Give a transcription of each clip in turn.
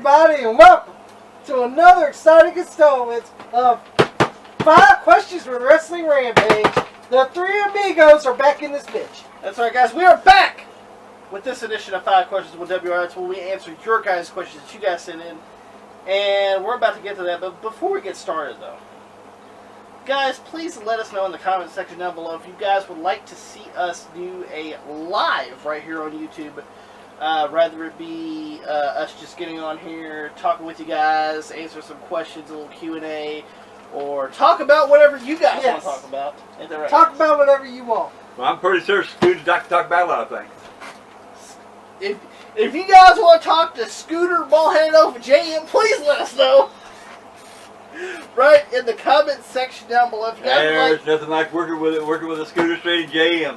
everybody, and welcome to another exciting installment of 5 Questions from Wrestling Rampage. The three amigos are back in this bitch. That's right, guys. We are back with this edition of 5 Questions with WRX, where we answer your guys' questions that you guys sent in. And we're about to get to that, but before we get started, though, guys, please let us know in the comment section down below if you guys would like to see us do a live right here on YouTube. Rather it be us just getting on here, talking with you guys, answer some questions, a little Q&A, or talk about whatever you guys want to talk about. Ain't that right? Talk about whatever you want. Well, I'm pretty sure Scooter's got to talk about a lot of things. If you guys want to talk to Scooter Ballhead over JM, please let us know. Right in the comment section down below. If you guys There's nothing like working with a Scooter straight JM.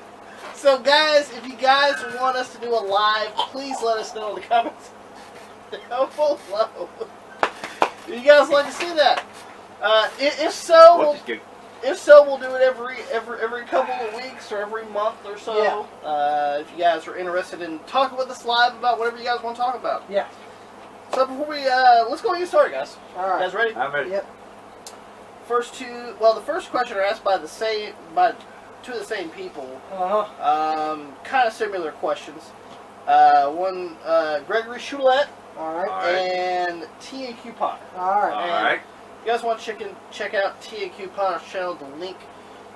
So guys, if you guys want us to do a live, please let us know in the comments down below. If you guys like to see that, if so, we'll do it every couple of weeks or every month or so. Yeah. If you guys are interested in talking with us live about whatever you guys want to talk about. Yeah. So before we let's go and get started, guys. All right. You guys ready? I'm ready. Yep. The first question are asked by two of the same people. Kind of similar questions. One, Gregory Choulette. All right. And T&Q Potter. All right. All right. If you guys want to check out T&Q Potter's channel, the link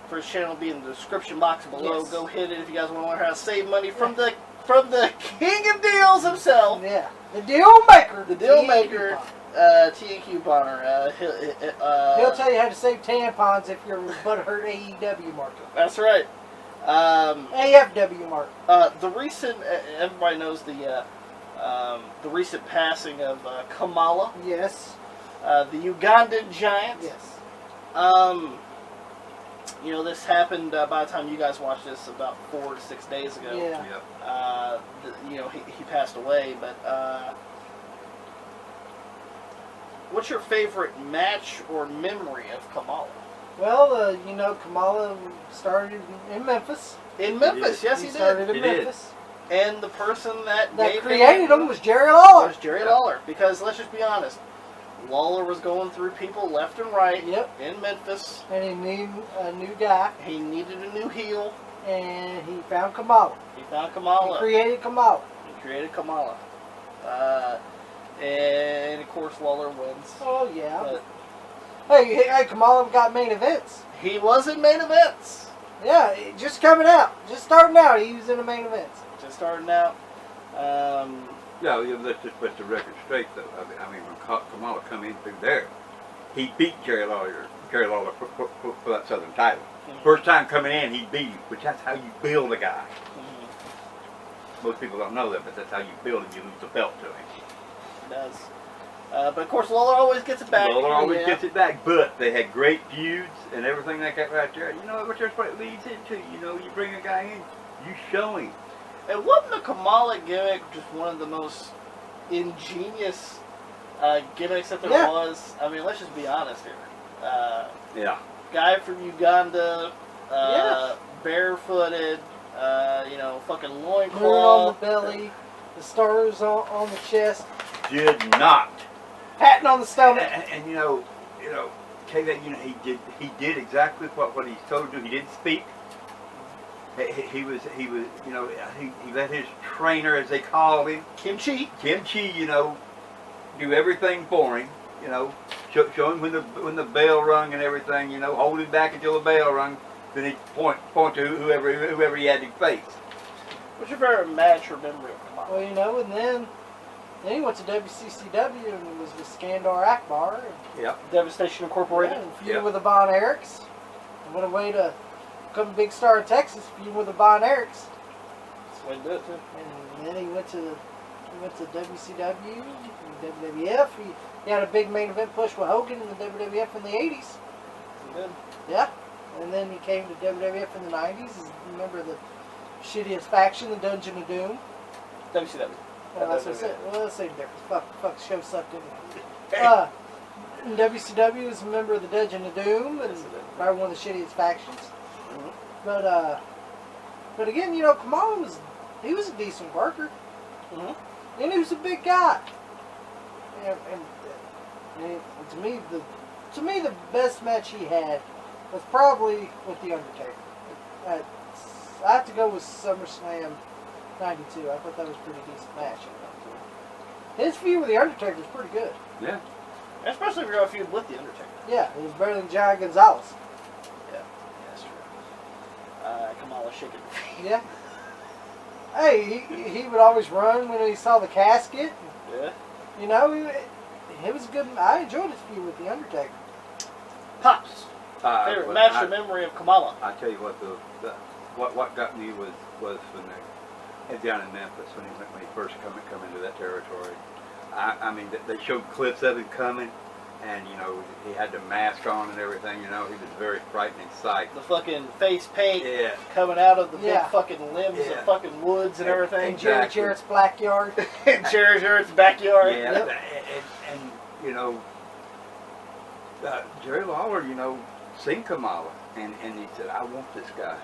for his channel will be in the description box below. Yes. Go hit it if you guys want to learn how to save money from the king of deals himself. Yeah. The deal maker. The deal maker. T&Q Bonner. He'll tell you how to save tampons if you're butthurt AEW market. That's right. AFW market. The recent, everybody knows the recent passing of Kamala. Yes. The Ugandan giant. Yes. You know, this happened by the time you guys watched this about 4 to 6 days ago. Yeah. Yep. You know, he passed away, but what's your favorite match or memory of Kamala? Well, you know, Kamala started in Memphis. In Memphis, yes, he did. Started in Memphis. And the person that created him was Jerry Lawler. Was Jerry Lawler. Because let's just be honest, Lawler was going through people left and right. Yep. In Memphis. And he needed a new guy. He needed a new heel. And he found Kamala. He found Kamala. He created Kamala. He created Kamala. And of course Lawler wins. Oh yeah. But hey, Kamala got main events. he was in main events. Yeah, just coming out. Just starting out, he was in the main events. Just starting out. No, let's just put the record straight, though. I mean, when Kamala come in through there, he beat Jerry Lawler for that Southern title. Mm-hmm. First time coming in, he beat him, which that's how you build a guy. Mm-hmm. Most people don't know that, but that's how you build him. You lose the belt to him. He does. But of course, Lawler always gets it back. Lawler always gets it back, but they had great feuds and everything like that right there. You know what that's what it leads into. You know, you bring a guy in, you show him. And wasn't the Kamala gimmick just one of the most ingenious gimmicks that there was? I mean, let's just be honest here. Yeah. Guy from Uganda, barefooted, you know, fucking loincloth. Moon on the belly, the stars on the chest. Did not. Patting on the stomach. And you know, tell you that, you know, he did exactly what he told you. He didn't speak. He was, you know, he let his trainer, as they call him, Kimchi, you know, do everything for him. You know, show him when the bell rung and everything. You know, hold him back until the bell rung. Then he point to whoever he had to face. What's your favorite match or memory of Kamala? Well, you know, and then he went to WCCW and was with Skandar Akbar. Yep. Devastation Incorporated. And feuded with the Von Erichs. And went away to become a big star in Texas, feuding with the Von Erichs. That's the way to do it, too. And then he went to WCW and WWF. He had a big main event push with Hogan in the WWF in the 80s. He did. Yeah. And then he came to WWF in the 90s. Remember the shittiest faction, the Dungeon of Doom? WCW. Well, that's what I said. Well, that's the same difference. Fuck, the show sucked anyway. In WCW was a member of the Dungeon of Doom, and probably one of the shittiest factions. Mm-hmm. But again, you know, Kamala was a decent worker. Mm-hmm. And he was a big guy. and to me the best match he had was probably with the Undertaker. I have to go with SummerSlam '92. I thought that was a pretty decent match. His feud with the Undertaker was pretty good. Yeah. Especially if you're going to feud with the Undertaker. Yeah, it was better than Giant Gonzalez. Yeah, that's true. Kamala shaking. Yeah. Hey, he would always run when he saw the casket. Yeah. You know, it was good. I enjoyed his feud with the Undertaker. Pops. Favorite match or memory of Kamala? I tell you what, what got me was when down in Memphis when he first come into that territory. I mean, they showed clips of him coming, and you know he had the mask on and everything. You know, he was a very frightening sight. The fucking face paint Yeah. coming out of the big Yeah. fucking limbs Yeah. of fucking woods and everything. In Jerry Jarrett's backyard. In Jerry Jarrett's backyard. Yeah, Yep. and you know, Jerry Lawler, you know, seen Kamala, and he said, I want this guy.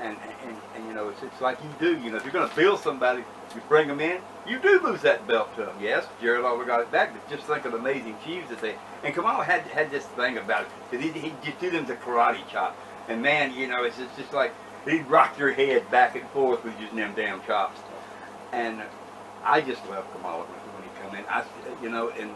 And you know, it's like you do, you know, if you're going to build somebody, you bring them in, you do lose that belt to them. Yes, Jerry Lawler got it back, but just think of the amazing feuds that they, and Kamala had this thing about it, that he'd just do them to karate chop. And man, you know, it's just like, he'd rock your head back and forth with using them damn chops. And I just love Kamala when he come in. You know, and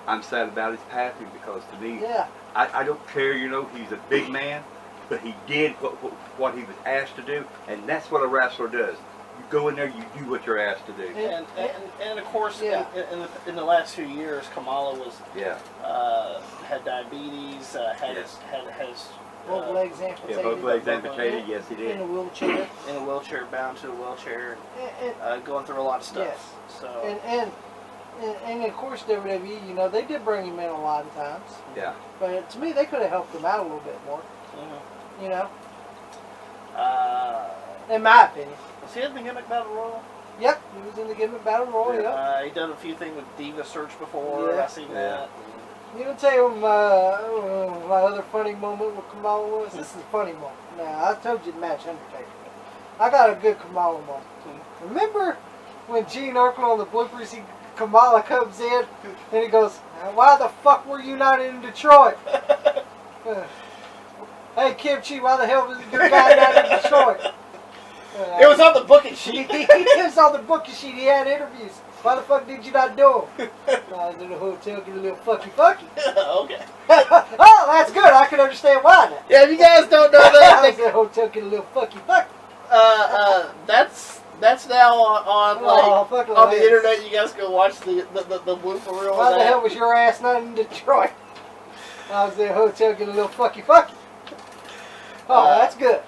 I'm sad about his passing because to me, Yeah. I don't care, you know, he's a big man, but he did what he was asked to do, and that's what a wrestler does. You go in there, you do what you're asked to do. And of course, Yeah. in the last few years, Kamala was Yeah. had diabetes, has Both legs amputated. Yeah, both legs amputated, yes he In a did. wheelchair. in a wheelchair, bound to a wheelchair, And, going through a lot of stuff. yes. So and of course WWE, you know, they did bring him in a lot of times. Yeah. But to me, they could have helped him out a little bit more. mhm. You know, uh, in my opinion. was he in the Gimmick Battle Royal? Yep, he was in the Gimmick Battle Royal. Yep. He done a few things with Diva Search before. Yeah. I seen that. You know, tell you what my other funny moment with Kamala was? This is a funny moment. Now, I told you to match Undertaker. I got a good Kamala moment. Remember when Gene Urkel on the bloopers, Kamala comes in, and he goes, why the fuck were you not in Detroit? Hey, Kimchi, why the hell was your guy not in Detroit? It was on the booking sheet. It was on the booking sheet. He had interviews. Why the fuck did you not do them? I was in the hotel getting a little fucky. Okay. Oh, that's good. I can understand why now. Yeah, if you guys don't know I that, was in the hotel getting a little fucky. that's now on Oh, fuck on the it. internet. You guys go watch the blooper reel. Why of the that. hell was your ass not in Detroit? I was in the hotel getting a little fucky. Oh, that's good.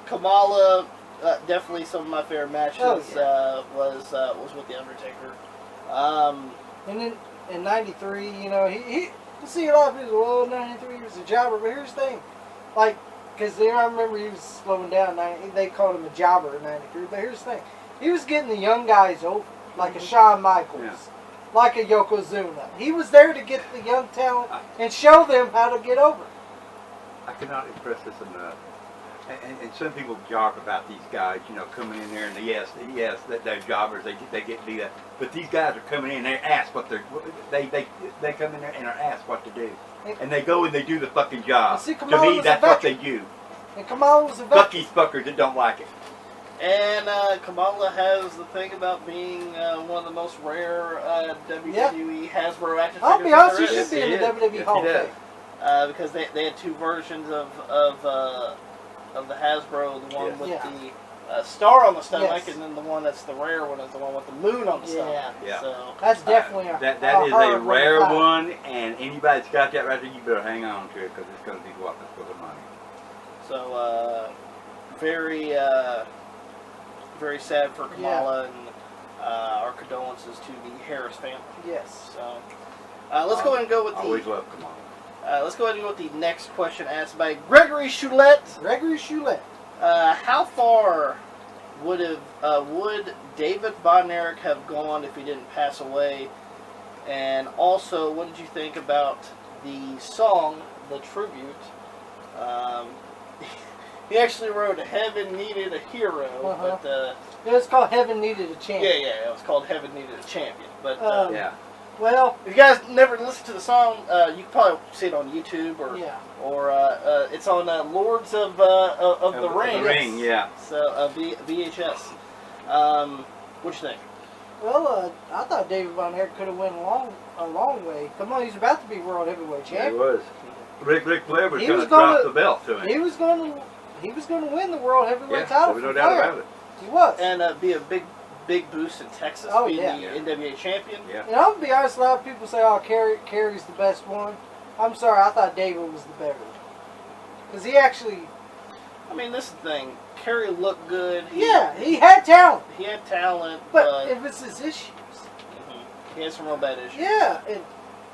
Kamala, definitely some of my favorite matches Oh, was with the Undertaker. And then in '93, you know, he you see a lot of people, well, '93 he was a jobber, but here's the thing, like, because I remember he was slowing down. They called him a jobber in '93, but here's the thing, he was getting the young guys over, like a Shawn Michaels, like a Yokozuna. He was there to get the young talent and show them how to get over. I cannot express this enough. And some people joke about these guys, you know, coming in there and yes, they're jobbers, they get beat up. But these guys are coming in, they ask what they come in there and are asked what to do, and they go and they do the fucking job. See, To Kamala me, was that's a what they veteran. do. And Kamala was a veteran. Fuck these fuckers that don't like it. And Kamala has the thing about being one of the most rare WWE Hasbro action figures. I'll be honest, he there is. should be in the Yes, WWE yes, Hall he of does. Fame. Because they had two versions of the Hasbro, the one with the star on the stomach, and then the one that's the rare one is the one with the moon on the stomach. Yeah. So That's definitely That is a rare one, and anybody that's got that right there, you better hang on to it because it's going to be whopping for the money. So very very sad for Kamala, and our condolences to the Harris family. Yes. So let's go ahead and go with Always the. love Kamala. Let's go ahead and go with the next question asked by Gregory Choulette. Gregory Choulette. How far would David Von Erich have gone if he didn't pass away? And also, what did you think about the song, the tribute? He actually wrote "Heaven Needed a Hero," but It was called Heaven Needed a Champion. yeah, it was called "Heaven Needed a Champion." But Yeah. Well, If you guys never listened to the song, you can probably see it on YouTube or yeah. it's on Lords of the Ring. The Ring, yeah. So VHS. What you think? Well, I thought David Von Erich could have went a long way. Come on, he's about to be world heavyweight Yeah, he champion. was. Rick Flair was He going was to drop gonna- the belt to him. He was going to win the world heavyweight Yeah, title. there was no from doubt Flair. about it. He was. And be a big boost in Texas, Oh, being yeah. the NWA champion. Yeah. And I'm gonna be honest, a lot of people say, "Oh, Kerry's the best one." I'm sorry, I thought David was the better one. Because he actually, I mean, this is the thing. Kerry looked good. he had talent, He had talent, but it was his issues. he had some real bad issues. Yeah,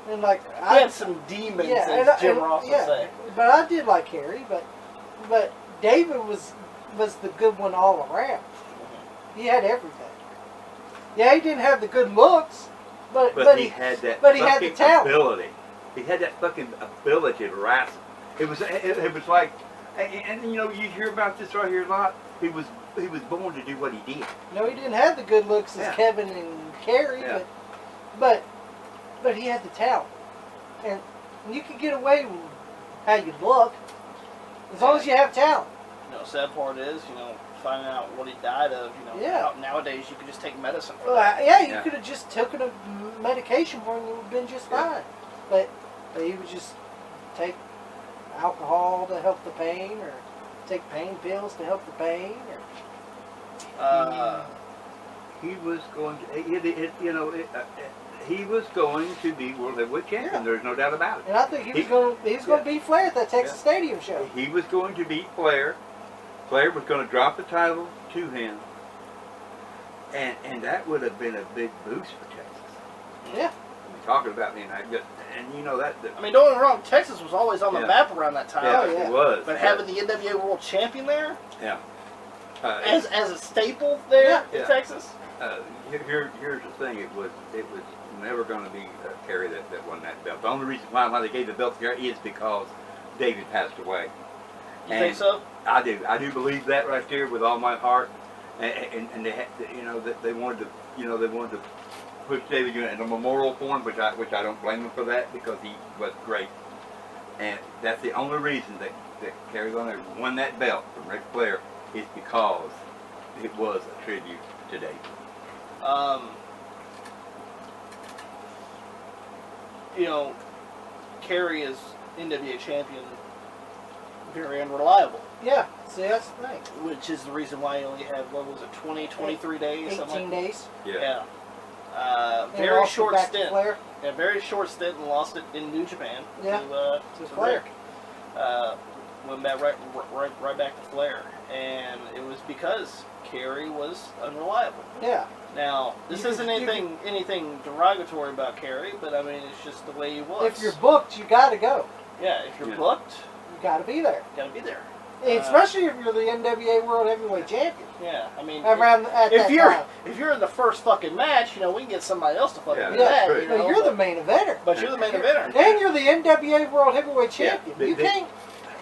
and like He had some demons, as Jim Ross would say. But I did like Kerry, but David was the good one all around. He had everything. Yeah, he didn't have the good looks, but he had that but he had the fucking talent. ability. He had that fucking ability to wrestle. It was like, and you know, you hear about this right here a lot. He was born to do what he did. No, he didn't have the good looks as Yeah. Kevin and Kerry, Yeah. but he had the talent, and you can get away with how you look as long as you have talent. You know, sad part is, finding out what he died of. Yeah. Nowadays you can just take medicine for Well, that. you Yeah. could have just taken a medication for him and it would have been just Yeah. fine. But he would just take alcohol to help the pain, or take pain pills to help the pain. He was going to, he was going to be world heavyweight champion. Yeah. There's no doubt about it. And I think he was going to beat Flair at that Texas Stadium show. He was going to beat Flair. Flair was going to drop the title to him, and that would have been a big boost for Texas. Yeah. Talking about and you know that. I mean, don't get me wrong, Texas was always on the Yeah. map around that time. Yeah, Oh, yeah. it was. But having the NWA World Champion there, yeah. as a staple there in Yeah. Texas, Here's the thing. It was never going to be Kerry that won that belt. The only reason why they gave the belt to Kerry is because David passed away. you think so? I do believe that right there with all my heart. And they had, they wanted to push David in a memorial for him, which I don't blame them for that, because he was great. And that's the only reason that Kerry Von won that belt from Ric Flair, is because it was a tribute to David. Kerry is NWA champion, very unreliable, Yeah. See, that's the thing. which is the reason why he only had, 23 days? 18 days. Yeah. And Very lost it short back to stint. Flair. Yeah, very short stint, and lost it in New Japan Yeah. to Flair. Rick. Went back right back to Flair, and it was because Kerry was unreliable. Yeah. Now, this You isn't could- anything derogatory about Kerry, but I mean, it's just the way he was. If you're booked, you got to go. yeah, if you're Yeah. booked, You got to be there. you gotta be there. Especially if you're the NWA World Heavyweight Champion. Yeah, I mean, Around at if that you're time. if you're in the first fucking match, we can get somebody else to fucking Yeah, do that's that. true. You But know, you're the main eventer. but you're the main eventer. And you're the NWA World Heavyweight Yeah, Champion. they-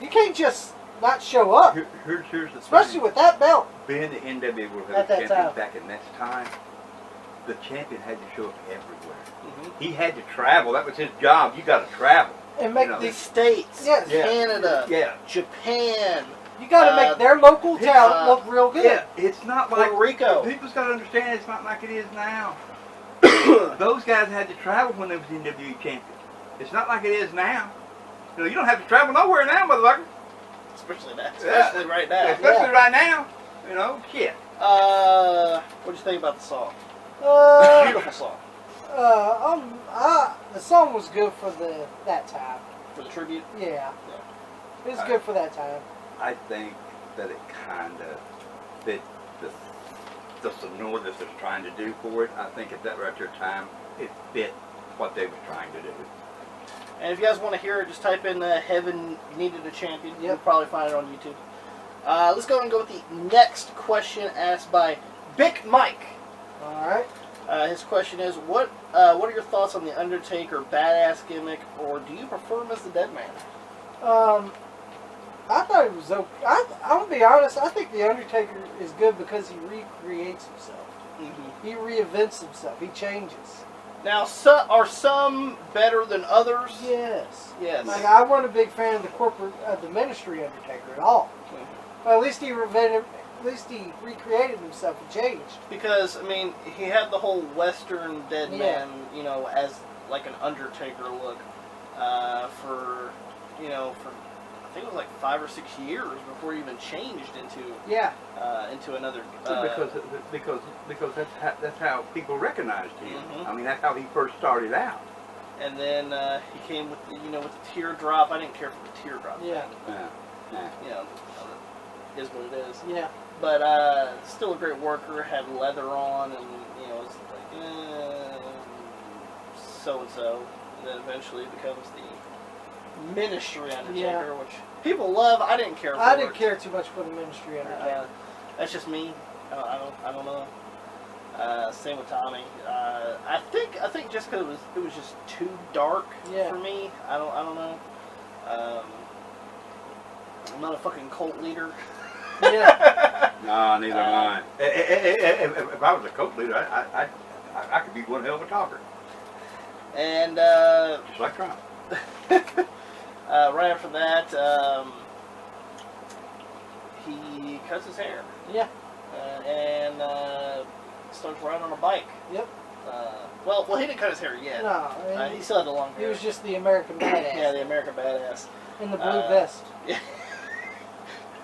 You can't just not show up, Here's the especially thing. with that belt. Being the NWA World At that Heavyweight Champion time. back in that time, the champion had to show up everywhere. Mhm. He had to travel. That was his job. You got to travel. And make You know. The these. states, Yes. Yeah. Canada, Yeah. Japan, You got to make their local talent look real good. Yeah, it's not like Puerto Rico. People's got to understand it's not like it is now. Those guys had to travel when they was NWA champion. It's not like it is now. You don't have to travel nowhere now, motherfucker. Especially that. Yeah. Especially right now. Especially Yeah. right now. Shit. What'd you think about the song? Uh, Beautiful song the song was good for that time. for the tribute. Yeah. It was good for that time. I think that it kind of fit the sonority they're trying to do for it. I think at that right there time, it fit what they were trying to do. And if you guys want to hear it, just type in Heaven Needed a Champion. You'll Yep. probably find it on YouTube. Let's go and go with the next question asked by Big Mike. All right. His question is, what are your thoughts on the Undertaker badass gimmick, or do you prefer him as the Dead Man? I thought it was okay. I'm gonna be honest. I think the Undertaker is good because he recreates himself. Mm-hmm. He reinvents himself. He changes. Now, are some better than others? Yes. Yes. Like, I wasn't a big fan of the Ministry Undertaker at all. Mhm. Well, at least he recreated himself and changed. Because, I mean, he had the whole Western dead Yeah. man, you know, as like an Undertaker look for, you know, for I think it was like 5 or 6 years before he even changed into another. Because that's how people recognized him. Mhm. I mean, that's how he first started out. And then he came with the, with the teardrop. I didn't care for the teardrop. Yeah. Thing, Yeah. you know, it is what it is. Yeah. But still a great worker. Had leather on, and you know, it's like so and so. And then eventually becomes the Ministry Undertaker, which people love. I didn't care for. I didn't care too much for the Ministry Undertaker. That's just me. I don't know. Same with Tommy. I think just because it was just too dark for me. I don't know. I'm not a fucking cult leader. Yeah. No, neither am I. If I was a cult leader, I could be one hell of a talker. And Just like Trump. right after that, he cuts his hair. Yeah. And starts riding on a bike. Yep. Well, he didn't cut his hair yet. No, I mean, he still had the long hair. he was just the American badass. Yeah, the American badass. In the blue vest. Yeah.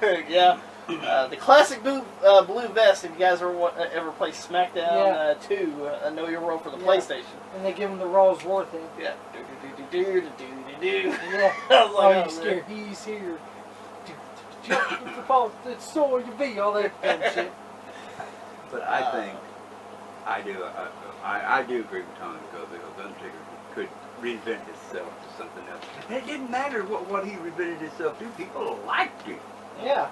Yeah. The classic blue vest. If you guys ever play SmackDown 2, Know Your Role for the PlayStation. And they give him the Rolls Royce thing. Yeah. Do. Yeah. I was like, oh, you scared? He's here. It's so you be all that kind of shit. But I think I do agree with Tony because Undertaker could reinvent himself to something else. And it didn't matter what he reinvented himself to. People liked him. Yeah.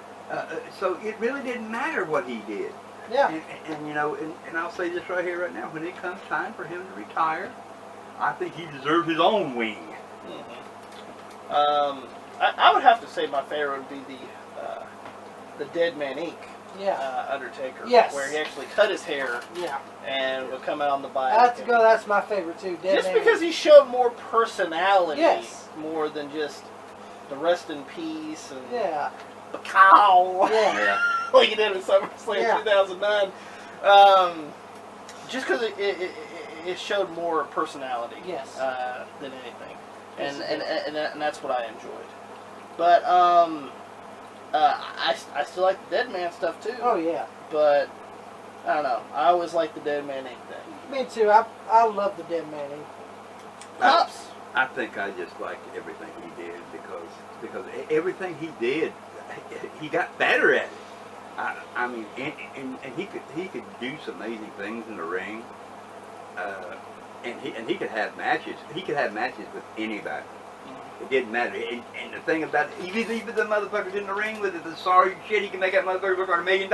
So it really didn't matter what he did. Yeah. And you know, and I'll say this right here, right now. When it comes time for him to retire, I think he deserves his own wing. Mm-hmm. I would have to say my favorite would be the Dead Man Inc. Yeah. Undertaker. Yes. Where he actually cut his hair. Yeah. And would come out on the bike. That's my favorite too. Dead just Man because he showed more personality. Yes. More than just the rest in peace and the cow. Yeah. Like he did in SummerSlam 2009. Just because it showed more personality. Yes. Than anything. And that's what I enjoyed. But I still like the Dead Man stuff too. Oh yeah. But I don't know. I always like the Dead Man Inc. thing. Me too. I love the Dead Man Inc. Pops. I think I just liked everything he did because everything he did, he got better at it. I mean, and he could do some amazing things in the ring. And he could have matches. He could have matches with anybody. It didn't matter. And the thing about it, even the motherfuckers in the ring with the sorry shit, he can make that motherfucker look like $1 million.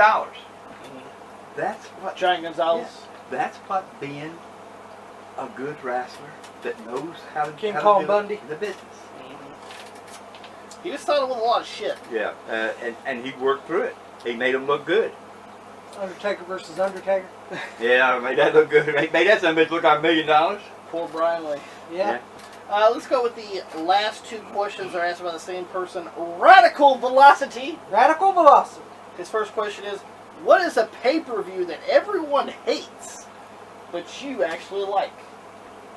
That's what Giant Gonzalez. That's what being a good wrestler that knows how to King how Kong to do Bundy. the business. He was started with a lot of shit. Yeah, and he worked through it. He made him look good. Undertaker versus Undertaker. Yeah, made that look good. Made that son bitch look like $1 million. Poor Brian Lee. Yeah. Let's go with the last two questions that are answered by the same person. Radical Velocity. Radical Velocity. His first question is, what is a pay-per-view that everyone hates, but you actually like?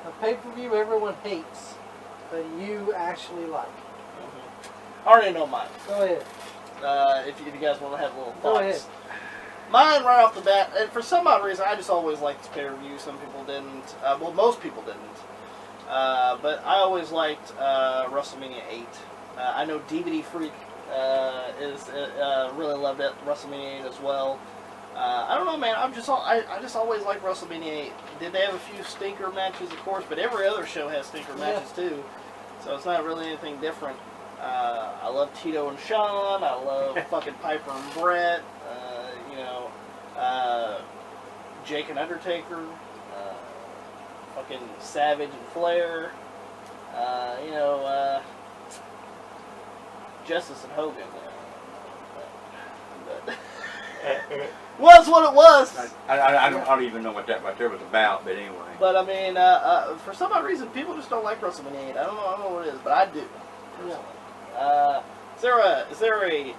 A pay-per-view everyone hates, but you actually like. I already know mine. Go ahead. If you guys want to have little thoughts. Go ahead. Mine, right off the bat, and for some odd reason, I just always liked this pay-per-view. Some people didn't. Well, most people didn't. But I always liked WrestleMania 8. I know DVD Freak really loved it, WrestleMania 8 as well. I don't know, man. I just always liked WrestleMania 8. Did they have a few stinker matches, of course, but every other show has stinker matches too. So it's not really anything different. I love Tito and Sean. I love fucking Piper and Brett. Jake and Undertaker. Fucking Savage and Flair. Justice and Hogan. But Was what it was. I don't even know what that right there was about, but anyway. But I mean, for some odd reason, people just don't like WrestleMania 8. I don't know what it is, but I do. Yeah. Is there a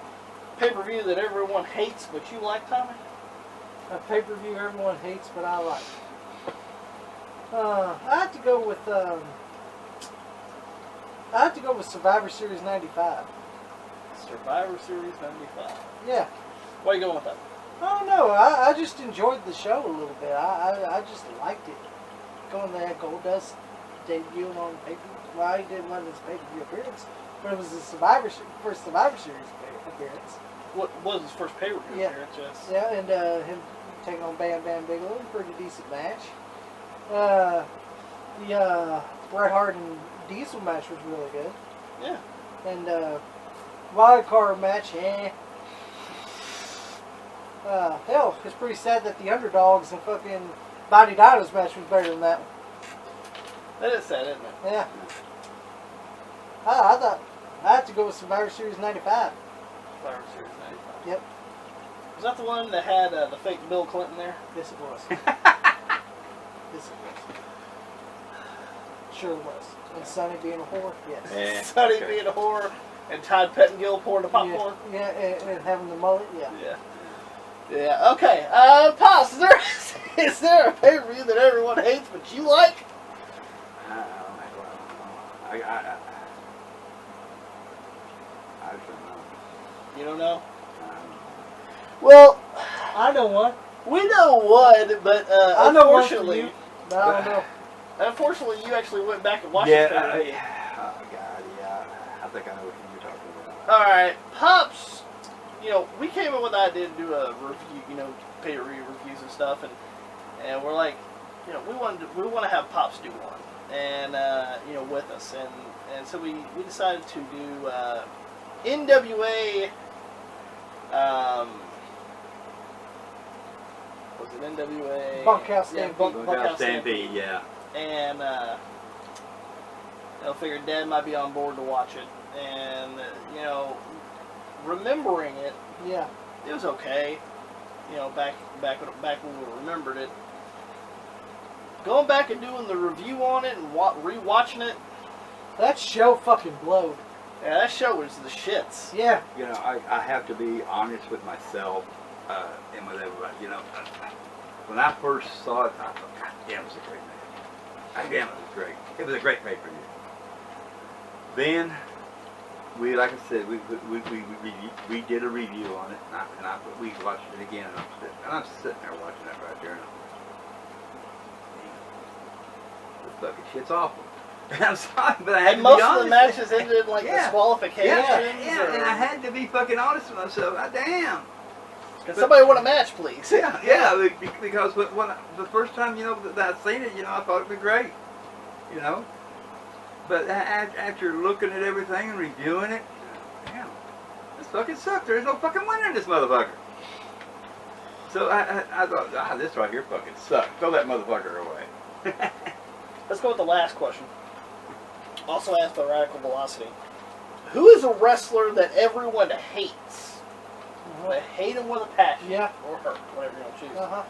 pay-per-view that everyone hates but you like, Tommy? A pay-per-view everyone hates, but I like. I have to go with Survivor Series '95. Survivor Series '95. Yeah. Why are you going with that? I don't know. I just enjoyed the show a little bit. I just liked it. Going there, Goldust debuting on pay-per-view. Well, he did one of his pay-per-view appearance, but it was his first Survivor Series appearance. What was his first pay-per-view appearance? Yes. Yeah, and him taking on Bam Bam Bigelow, pretty decent match. The Bret Hart and Diesel match was really good. Yeah. And wild card match, hell, it's pretty sad that the Underdogs and fucking Body Dinos match was better than that one. That is sad, isn't it? Yeah. I thought I had to go with Survivor Series '95. Survivor Series '95. Yep. Was that the one that had the fake Bill Clinton there? Yes, it was. Yes, it was. Sure was. And Sonny being a whore, yes. Yeah, Sonny okay. being a whore and Todd Pettengill pouring the popcorn. Yeah, and having the mullet, yeah. Yeah. Yeah. Okay. Pops, is there a pay-per-view that everyone hates but you like? I just don't know. You don't know? I don't know. Well, I know one. we know one, but I know one from unfortunately, you, but I don't know. unfortunately, you actually went back and watched Yeah, this pay-per-view. oh God, yeah. I think I know what you're talking about. All right, Pops. We came up with the idea to do a review, pay-per-view reviews and stuff, and we're like, we want to have Pops do one, and with us, and so we decided to do NWA. Was it NWA? Bunkhouse Yeah, Stampede. Bunkhouse Stampede, yeah. And I figured Dad might be on board to watch it, and remembering it, Yeah. it was okay. Back when we remembered it. Going back and doing the review on it and rewatching it, That show fucking blowed. yeah, that show was the shits. Yeah. I have to be honest with myself and with everybody. When I first saw it, I thought, God damn, it was a great match. God damn, it was great. It was a great pay-per-view. Then, like I said, we did a review on it, and we watched it again, and I'm sitting there watching that right there, and I'm like, this fucking shit's awful. I'm sorry, but I had to be Most honest. of the matches ended in Yeah. disqualifications. Yeah, and I had to be fucking honest with myself. God damn. Can somebody want a match, please? Yeah, because when the first time, that I seen it, I thought it'd be great, But after looking at everything and reviewing it, damn, this fucking sucked. There's no fucking winner in this motherfucker. So I thought, this right here fucking sucks. Throw that motherfucker away. Let's go with the last question. Also asked by Radical Velocity. Who is a wrestler that everyone hates? They hate him with a passion. Yeah. Or her, whatever you want to choose. Uh-huh.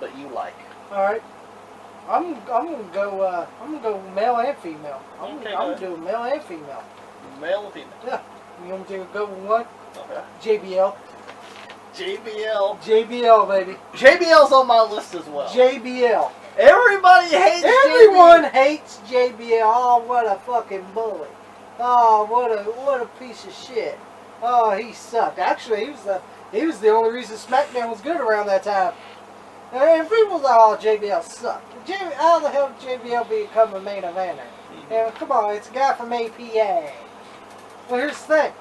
But you like. All right. I'm gonna go male and female. I'm Okay, gonna go do male and female. Male or female? Yeah. You want me to go with one? Okay. JBL. JBL. JBL, baby. JBL's on my list as well. JBL. Everybody hates Everyone JBL. hates JBL. Oh, what a fucking bully. Oh, what a piece of shit. Oh, he sucked. Actually, he was the only reason SmackDown was good around that time. And people thought, oh, JBL sucked. How the hell did JBL become a main eventer? Yeah, come on, it's a guy from APA. Well, here's the thing.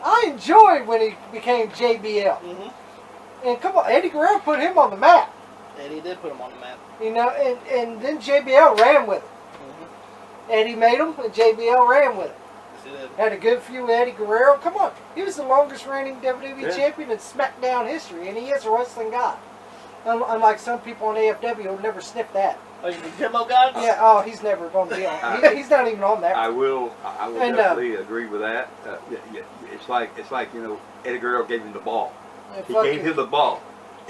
I enjoyed when he became JBL. Mm-hmm. And come on, Eddie Guerrero put him on the map. Eddie did put him on the map. And then JBL ran with him. Mm-hmm. Eddie made him, and JBL ran with him. Yes, he did. Had a good feud with Eddie Guerrero. Come on, he was the longest reigning WWE champion in SmackDown history, and he is a wrestling guy. Unlike some people on AFW who never sniffed that. Like the demo guy? Yeah, oh, he's never going to be on. He's not even on there. I will And, definitely agree with that. It's like Eddie Guerrero gave him the ball. And He fucking- gave him the ball,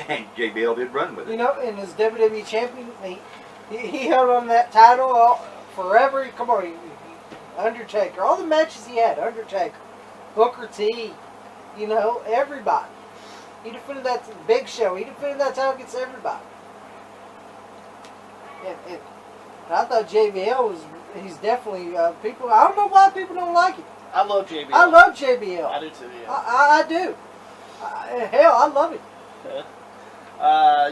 and JBL did run with it. You know, and as WWE champion, he held on that title forever. Come on, Undertaker. All the matches he had, Undertaker, Booker T, you know, everybody. He defended that Big Show. He defended that title against everybody. And I thought JBL was, he's definitely, people, I don't know why people don't like him. I love JBL. I love JBL. I do too, yeah. I do. Hell, I love him.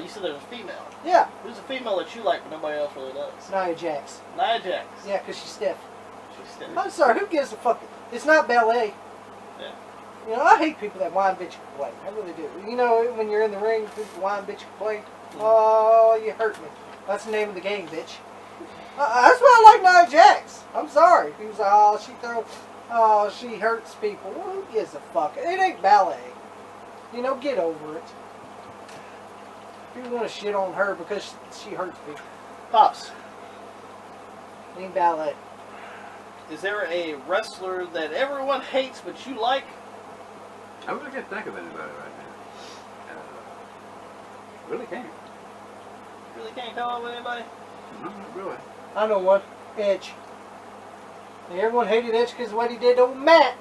You said there was a female. Yeah. Who's a female that you like but nobody else really does? Nia Jax. Nia Jax. Yeah, because she's stiff. She's stiff. I'm sorry, who gives a fuck? It's not ballet. Yeah. You know, I hate people that whine, bitch, and complain. I really do. You know, when you're in the ring, people whine, bitch, and complain. Oh, you hurt me. That's the name of the game, bitch. That's why I like Nia Jax. I'm sorry. People say, oh, she hurts people. Well, who gives a fuck? It ain't ballet. You know, get over it. People want to shit on her because she hurts people. Pops, It ain't ballet. is there a wrestler that everyone hates but you like? I really can't think of anybody right now. Really can't. Really can't come up with anybody? No, not really. I know one. Edge. And everyone hated Edge because of what he did to old Matt.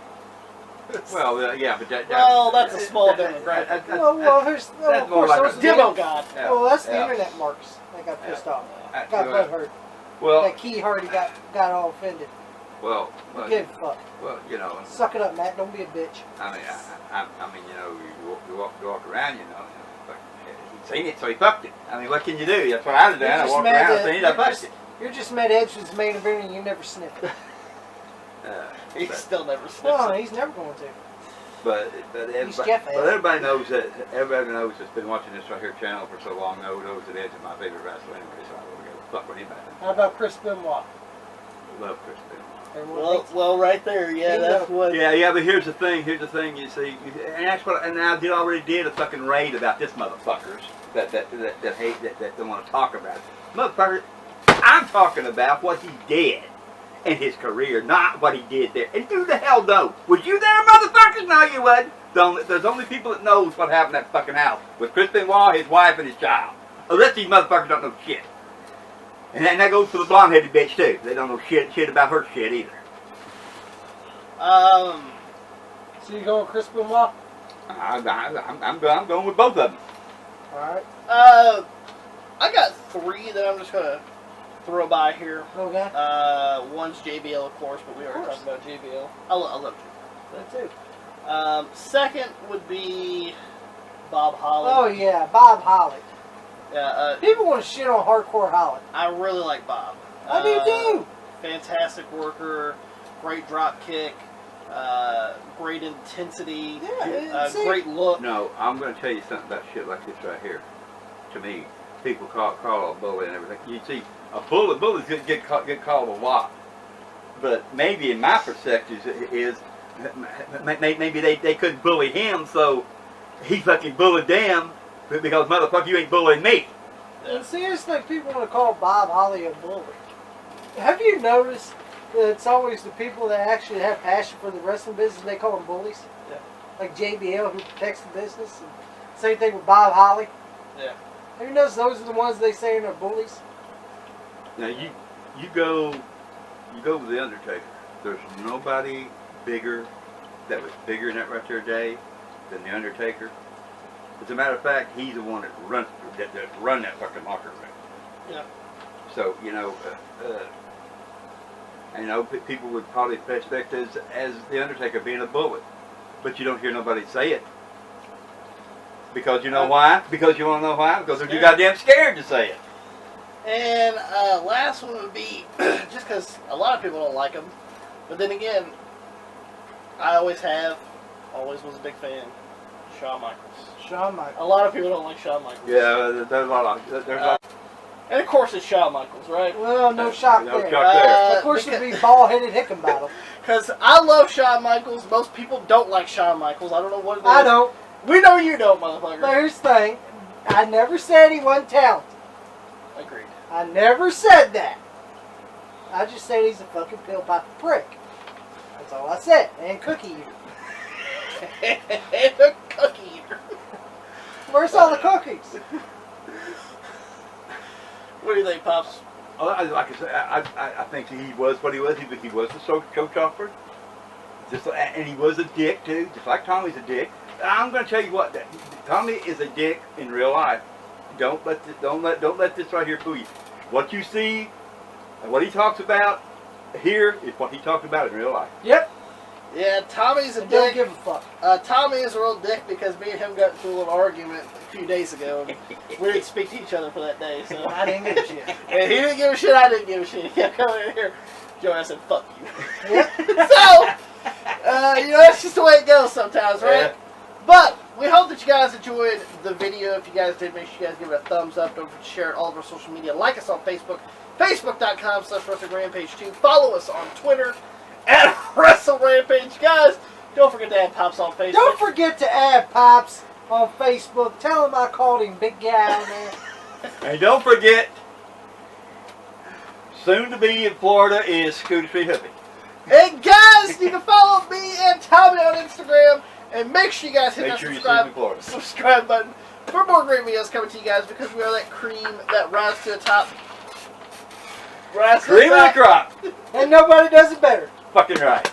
Well, yeah, but Well, that's a small demographic. Well, of more course, like those a are Demo the, God. Yeah. well, that's the Yeah. internet marks that got pissed off. Uh, Got well, butthurt. Well, That Key Hardy got all offended. well, Who gives a fuck? well, you know. Suck it up, Matt. Don't be a bitch. I mean, I mean, you know, you walk around, you know, he'd seen it, so he fucked it. I mean, what can you do? That's what I'd have done. I walked around and seen it, I fucked it. You're just mad Edge was the main event and you never sniffed it. He's still never sniffed No, it. he's never going to. But He's Jeff Edge. everybody knows that's been watching this right here channel for so long knows that Edge is my favorite wrestler anyway, so I don't give a fuck what anybody thinks. How about Chris Benoit? Love Chris Benoit. Everyone hates him. Well, right there, yeah, Bingo. that's what. Yeah, but here's the thing, you see, and that's what, and I already did a fucking raid about this motherfuckers that hate, that don't want to talk about it. Motherfucker, I'm talking about what he did in his career, not what he did there. And who the hell knows? Was you there, motherfuckers? No, you wasn't. There's only people that knows what happened in that fucking house with Chris Benoit, his wife, and his child. The rest of these motherfuckers don't know shit. And that goes for the blonde-headed bitch too. They don't know shit about her shit either. So you going Chris Benoit? I'm going with both of them. Alright. I got three that I'm just gonna throw by here. Okay. One's JBL, of course, but we already talked about JBL. I love That too. JBL. Second would be Bob Holly. Oh yeah, Bob Holly. Yeah, People want to shit on hardcore Holly. I really like Bob. I do too. Fantastic worker, great drop kick, great intensity, Yeah, see? great look. No, I'm going to tell you something about shit like this right here. To me, people call a bully and everything. You see, bullies get called a lot. But maybe in my perspective is maybe they couldn't bully him, so he fucking bullied them because motherfucker, you ain't bullying me. And see, it's like people want to call Bob Holly a bully. Have you noticed that it's always the people that actually have passion for the wrestling business, they call them bullies? Yeah. Like JBL, who protects the business. And same thing with Bob Holly. Yeah. Have you noticed those are the ones they say are bullies? Now you go with the Undertaker. There's nobody bigger that was bigger in that right there day than the Undertaker. As a matter of fact, he's the one that run that fucking locker room. Yeah. So people would probably expect as the Undertaker being a bully, but you don't hear nobody say it. Because you know why? Because you want to know why? Because they're too goddamn scared to say it. And last one would be, just because a lot of people don't like him, but then again, I always was a big fan, Shawn Michaels. Shawn Michaels. A lot of people don't like Shawn Michaels. Yeah, there's a lot of and of course it's Shawn Michaels, right? Well, no shock no there. shock there. Of course, it'd be bald-headed Hickenbottom. Because I love Shawn Michaels. Most people don't like Shawn Michaels. I don't know what it is. I don't. We know you don't, motherfucker. But here's the thing. I never said he wasn't talented. Agreed. I never said that. I just said he's a fucking pill-popping prick. That's all I said. And cookie eater. And a cookie eater. Where's all the cookies? What do you think, Pops? Well, like I said, I think he was what he was. He was a show chopper. And he was a dick too, just like Tommy's a dick. I'm going to tell you what, Tommy is a dick in real life. Don't let this right here fool you. What you see and what he talks about here is what he talked about in real life. Yep. Yeah, Tommy's a I don't dick. give a fuck. Tommy is a real dick because me and him got into a little argument a few days ago. And we didn't speak to each other for that day. So I didn't give a shit. And he didn't give a shit, I didn't give a shit. He kept coming in here. Joe, I said, fuck you. Yep. So, that's just the way it goes sometimes, right? Yeah. But we hope that you guys enjoyed the video. If you guys did, make sure you guys give it a thumbs up. Don't forget to share it all over social media. Like us on Facebook, facebook.com/WrestlingRampage2. Follow us on Twitter at WrestleRampage. Guys, don't forget to add Pops on Facebook. Don't forget to add Pops on Facebook. Tell him I called him big guy on there. And don't forget, soon to be in Florida is Scooter Street Hippie. And guys, you can follow me and Tommy on Instagram. And make sure you guys hit that subscribe button for more great videos coming to you guys, because we are that cream that rises to the top. Cream of the crop. And nobody does it better. Fucking right.